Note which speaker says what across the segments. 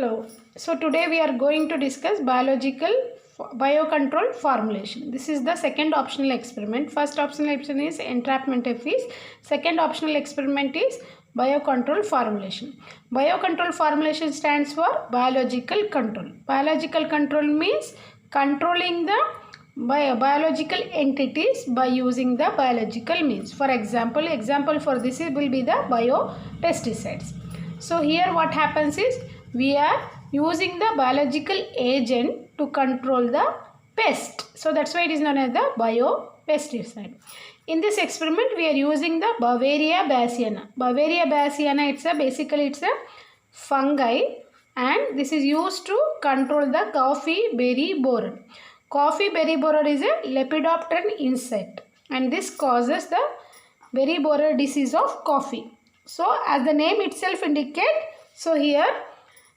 Speaker 1: Hello. So today we are going to discuss biocontrol formulation. This is the second optional experiment. First optional experiment is entrapment FEs. Second optional experiment is biocontrol formulation. Biocontrol formulation stands for biological control. Biological control means controlling the biological entities by using the biological means. For example for this will be the biopesticides. So here what happens is we are using the biological agent to control the pest. So that's why it is known as the biopesticide. In this experiment we are using the Beauveria bassiana. Beauveria bassiana, basically it's a fungi and this is used to control the coffee berry borer. Coffee berry borer is a lepidopteran insect and this causes the berry borer disease of coffee. So as the name itself indicates, so here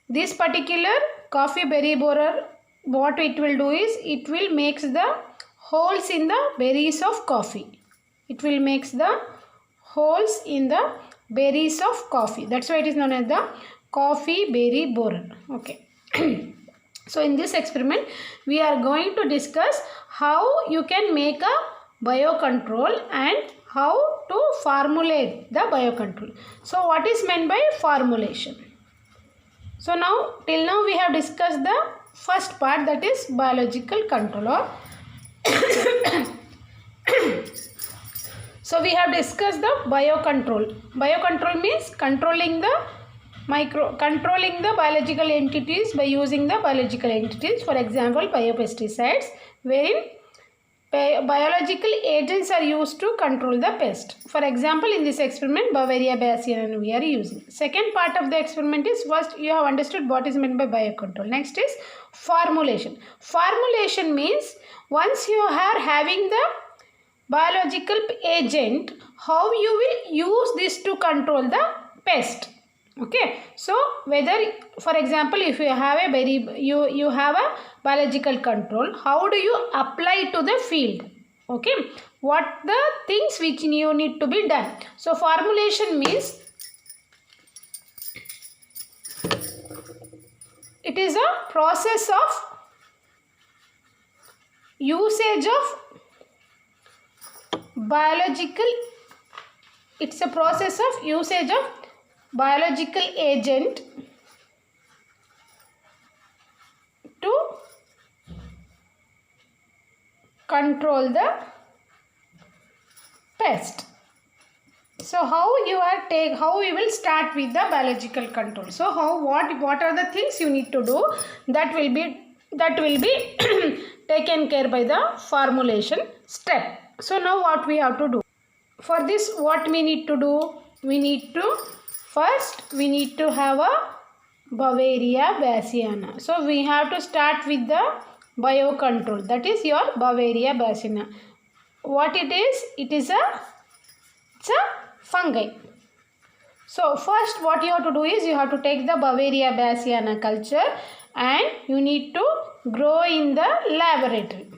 Speaker 1: this particular coffee berry borer, what it will do is it will makes the holes in the berries of coffee. It will makes the holes in the berries of coffee. That's why it is known as the coffee berry borer. Okay. So in this experiment we are going to discuss how you can make a biocontrol and how to formulate the biocontrol. So what is meant by formulation? So now till now we have discussed the first part, that is biological control. Or so we have discussed the biocontrol. Biocontrol means controlling the biological entities by using the biological entities. For example, biopesticides, wherein biological agents are used to control the pest. For example, in this experiment, Beauveria bassiana we are using. Second part of the experiment is, first you have understood what is meant by biocontrol. Next is formulation. Formulation means once you are having the biological agent, how you will use this to control the pest. Okay, so whether, for example, if you have a you have a biological control, how do you apply to the field? Okay, what the things which you need to be done. So formulation means it is a process of usage of biological, it's a process of usage of biological agent to control the pest. So how you will start with the biological control. So what are the things you need to do, that will be taken care by the formulation step. So now what we have to do? For this, what we need to do? We need to have a Beauveria bassiana. So we have to start with the biocontrol, that is your Beauveria bassiana. What it is? It's a fungi. So first what you have to do is you have to take the Beauveria bassiana culture and you need to grow in the laboratory.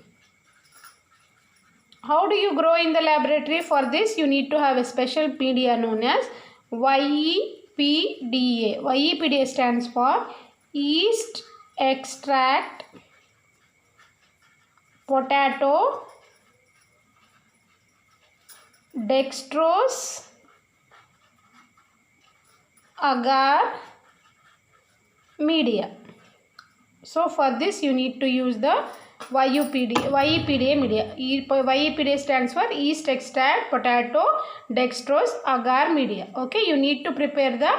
Speaker 1: How do you grow in the laboratory? For this you need to have a special media known as YEPDA. YEPDA stands for yeast extract potato dextrose agar media. So for this you need to use the YEPDA media. YEPDA stands for yeast extract potato dextrose agar media. Okay, you need to prepare the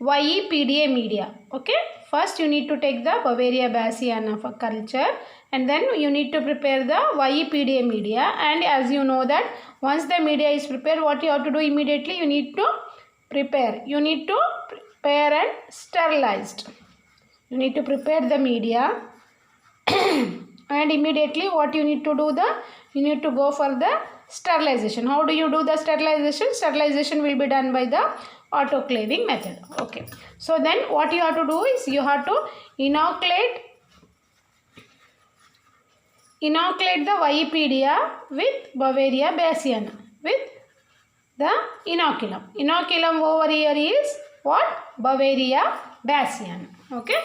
Speaker 1: YEPDA media. Okay, first you need to take the Beauveria bassiana culture and then you need to prepare the YEPDA media. And as you know that once the media is prepared, what you have to do immediately? You need to prepare and sterilized. You need to prepare the media and immediately what you need to do, you need to go for the sterilization. How do you do the sterilization? Sterilization will be done by the autoclaving method. Okay, so then what you have to do is you have to inoculate the YEPDA with Beauveria bassiana with the inoculum. Inoculum over here is what? Beauveria bassiana. Okay.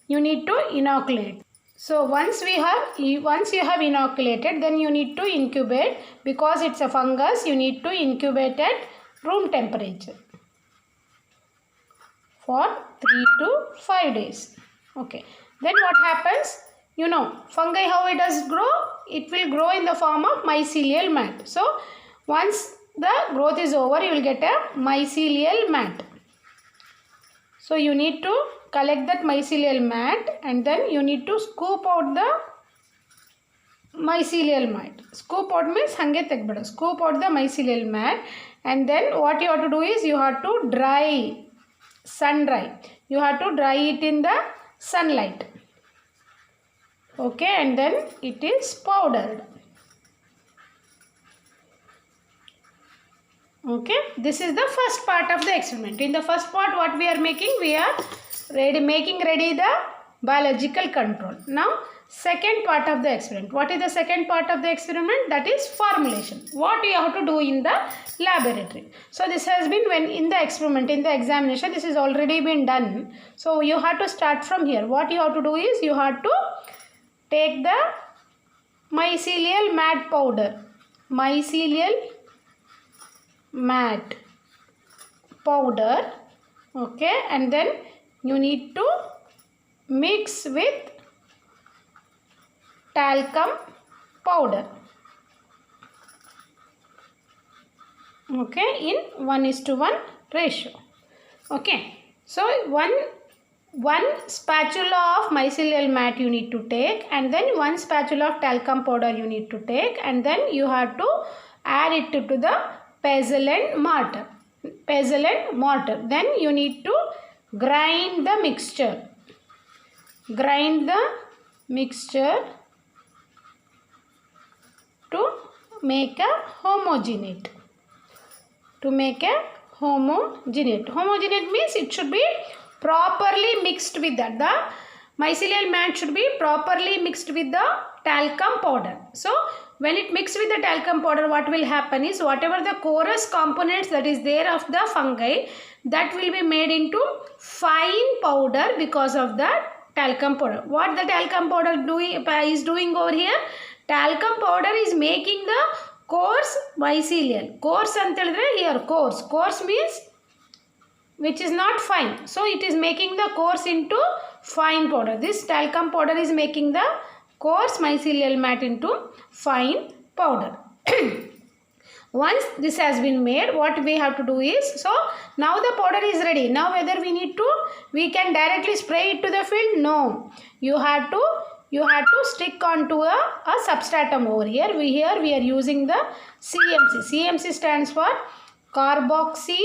Speaker 1: you need to inoculate. So once you have inoculated, then you need to incubate. Because it's a fungus, you need to incubate at room temperature for 3 to 5 days. Okay. Then what happens? You know, fungi, how it does grow? It will grow in the form of mycelial mat. So once the growth is over, you will get a mycelial mat. So you need to collect that mycelial mat and then you need to scoop out the mycelial mat. Scoop out means hange tegbeda. Scoop out the mycelial mat, and then what you have to do is you have to dry, sun dry. You have to dry it in the sunlight. Okay, and then it is powdered. Okay, this is the first part of the experiment. In the first part, what we are making? We are making ready the biological control. Now, second part of the experiment. What is the second part of the experiment? That is formulation. What you have to do in the laboratory. So, this has been when in the experiment, in the examination, this has already been done. So, you have to start from here. What you have to do is you have to take the mycelial mat powder. Mycelial mat powder, okay, and then you need to mix with talcum powder, okay, in 1:1 ratio. Okay, so one spatula of mycelial mat you need to take, and then one spatula of talcum powder you need to take, and then you have to add it to the pestle and mortar. Pestle and mortar. Then you need to grind the mixture. Grind the mixture to make a homogeneate. To make a homogeneate. Homogeneate means it should be properly mixed with that. The mycelial mat should be properly mixed with the talcum powder. So when it mixed with the talcum powder, what will happen is whatever the coarse components that is there of the fungi, that will be made into fine powder because of the talcum powder. What the talcum powder is doing over here? Talcum powder is making the coarse mycelial. Coarse antadre here coarse. Coarse means which is not fine. So it is making the coarse into fine powder. This talcum powder is making the coarse mycelial mat into fine powder. Once this has been made, what we have to do is, so now the powder is ready. Now whether we can directly spray it to the field? No. You have to stick onto a substratum over here. We are using the CMC. CMC stands for carboxy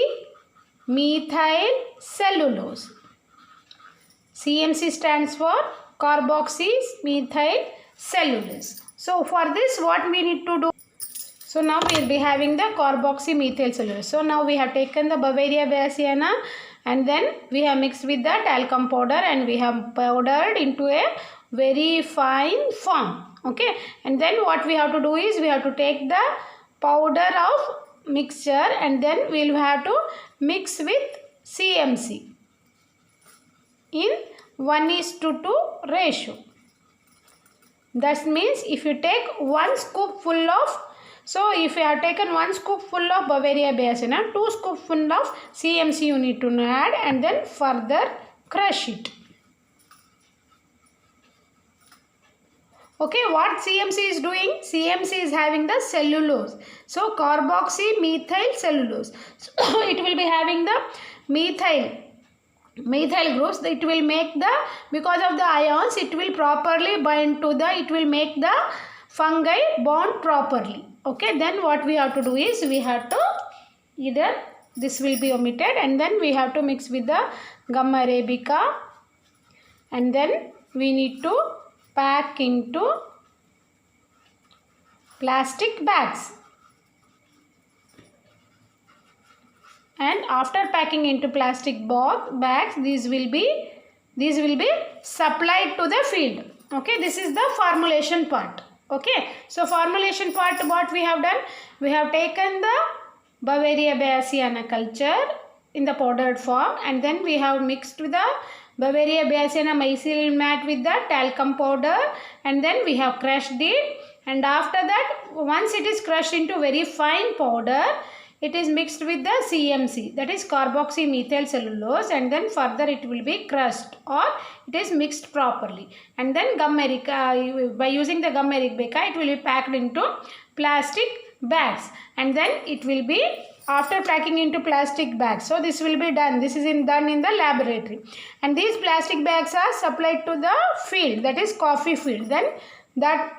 Speaker 1: methyl cellulose. CMC stands for carboxy methyl cellulose. So for this, what we need to do? So now we will be having the carboxy methyl cellulose. So now we have taken the Beauveria bassiana and then we have mixed with the talcum powder and we have powdered into a very fine form. Okay, and then what we have to do is we have to take the powder of mixture and then we will have to mix with CMC in 1:2 ratio. That means if you take one scoop full of, so if you have taken one scoop full of Beauveria bassiana, 2 scoop full of CMC you need to add and then further crush it. Okay, what CMC is doing? CMC is having the cellulose. So carboxy methyl cellulose. So it will be having the methyl groups. It will make the, because of the ions, it will properly bind to the, it will make the fungi bond properly. Okay, then what we have to do is we have to either this will be omitted and then we have to mix with the gum arabica and then we need to pack into plastic bags. And after packing into plastic bags, these will be supplied to the field. Okay, this is the formulation part. Okay, so formulation part, what we have done? We have taken the Beauveria bassiana culture in the powdered form and then we have mixed with the Bavaria bassiana mycelium mat with the talcum powder, and then we have crushed it, and after that once it is crushed into very fine powder, it is mixed with the CMC, that is carboxymethyl cellulose, and then further it will be crushed or it is mixed properly, and then gum erica, by using the gum arabica it will be packed into plastic bags, and then it will be after packing into plastic bags. So this will be done, this is done in the laboratory, and these plastic bags are supplied to the field, that is coffee field. Then that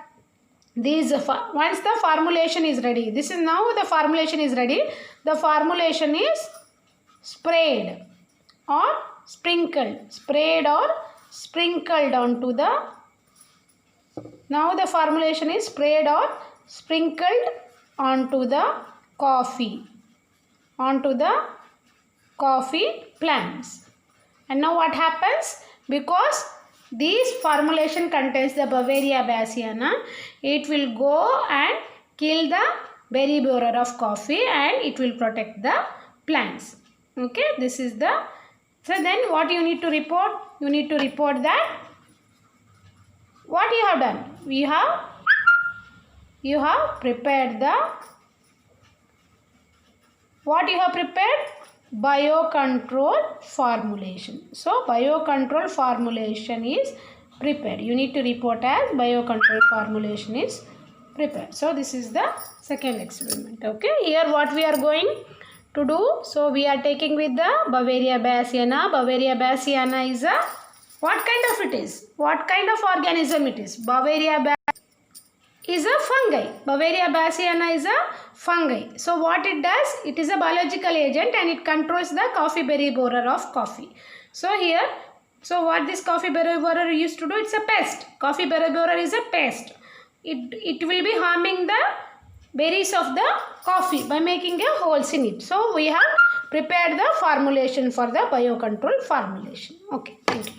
Speaker 1: these once the formulation is ready, this is now the formulation is ready, the formulation is sprayed or sprinkled, onto the, now the formulation is sprayed or sprinkled onto the coffee plants. And now what happens, because this formulation contains the Bavaria bassiana, it will go and kill the berry borer of coffee and it will protect the plants. Okay, this is the, so then what you need to report? You need to report that what you have done. You have prepared the, what you have prepared? Biocontrol formulation. So biocontrol formulation is prepared. You need to report as biocontrol formulation is prepared. So this is the second experiment. Okay, here what we are going to do, so we are taking with the Bavaria bassiana. Bavaria bassiana is a, what kind of it is? What kind of organism it is? Bavaria is a fungi. Bavaria bassiana is a fungi. So what it does? It is a biological agent and it controls the coffee berry borer of coffee. So here, so what this coffee berry borer used to do? It's a pest. Coffee berry borer is a pest. It will be harming the berries of the coffee by making a holes in it. So we have prepared the formulation for the biocontrol formulation. Okay, thank you.